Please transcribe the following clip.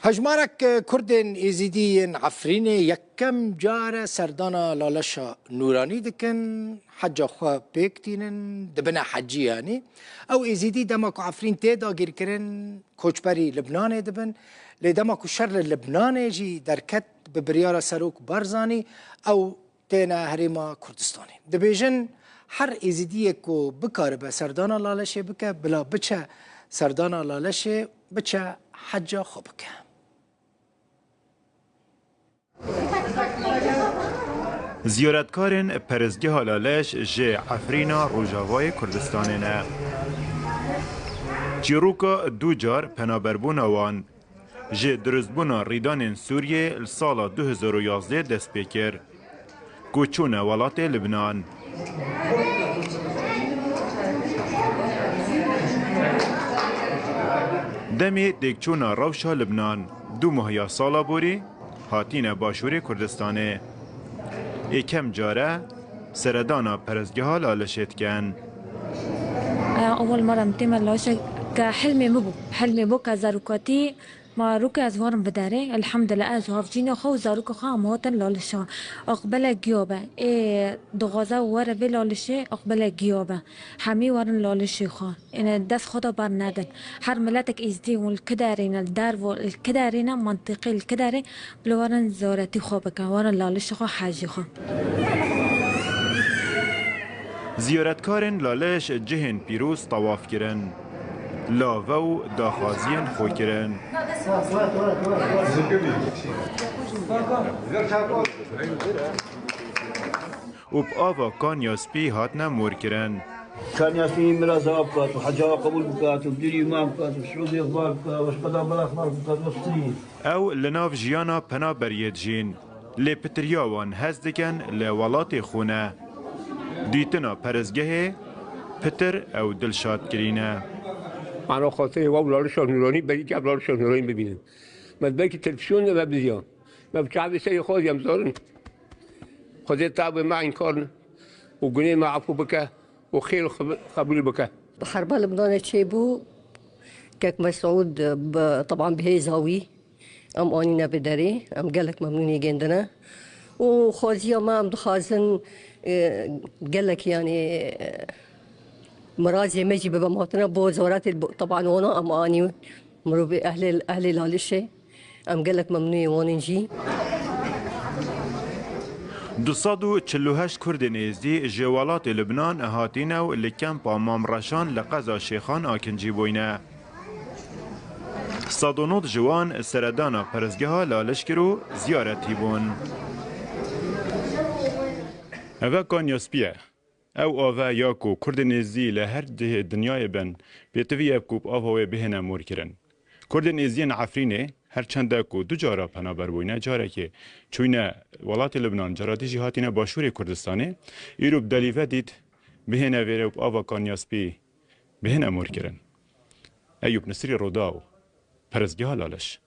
هجمارك كردن ازيديين عفريني يكم جارة سردانا لالشا نوراني دكن حجا خواه بيكتينن دبنا حجي يعني او ازيدي دماكو عفرين تيدا غير كرن كوچبري لبنان دبن لدماكو شر لبنان جي دركت ببريارة سروك بارزاني او تينا هريما كردستاني دبيجن هر ازيديه کو بکار به سردانا لالشه بکه بلا بچه سردانا لالشه بچه حجا خوب بکه زیارتکارن پرزگاه لالش جه عفرینا روجاوای کردستان نه چیروکا دو جار پنابربونا وان جه درزبونا ریدان سوریه السالا 2011 دست بکر کوچون ولات لبنان دمی دیکچونا روشا لبنان دو ماهیا سالا بوری هاتین باشور کردستانه یکم جاره سردانا پرزگاه لالشت کن اول مره متیم لاشه که حلمي بو که زاروکاتی ما روك أزوارم بداري الحمد لله أزوار جينا خو زاروك خا موتن لالشا أقبل جيوبة دغازة ورا بلالشة أقبل جيوبة حمي ورن لالشة خا إن دس خدا بر ندن هر ملتك إزدي والكدارين الدار والكدارين منطقي الكداري بلورن زارتي خوبك ورن لالشة خا حاجي خا زیارتکارن لالش جهن پیروز طواف کرن لاوو داخازین خو کرن و بآوا کانیاسپی هاتنا مور کرن كانياسبي مرازا بكات وحجا قبول بكات وبديري امام بكات وشعوبي اخبار بكات وشقدا بلا اخبار بكات وسترين او لناف جیانا پنا برید جین لی پتریاوان هزدکن لولات خونه دیتنا پرزگه پتر او دلشاد کرینه أنا خاطري والله لسه نوراني بدي قبل لسه نوراني ببینم مدبك التلفزيون ما بزيان ما بتعب شيء خود يمزارن خذيت تعب مع إنكار وقني مع عفو بك وخير قبول بك حرب لبنان تشيبو كاك مسعود طبعا بهي زاوي أم أنينا بدري أم قالك ممنوني جندنا وخوزيا ما أم دخازن قالك يعني مرازي مجي بموطنا بو زورات طبعا وانا ام اني مرو باهل لالشه ام قال لك ممنوع وانا نجي 248 کرد نزدی جوالات لبنان هاتینه و لکمپ مامرشان لقضا شیخان آکنجی بوینه 109 جوان سردانا پرزگاه لالش کرو زیارتی بون اوه کانیاسپیه او آوه یاکو کرد نزدی لهر ده دنیای بن بیتوی ابکوب آوه بهنه مور کرن کرد نزدی عفرینه هر چنده کو دو جارا پنابر بوینه جاره که چوینه ولات لبنان جاراتی جهاتینه باشور کردستانه ایروب دلیوه دید بهنه ویره و آوه کانیاسپی بهنه مور کرن ایوب نصری روداو پرزگاه لالش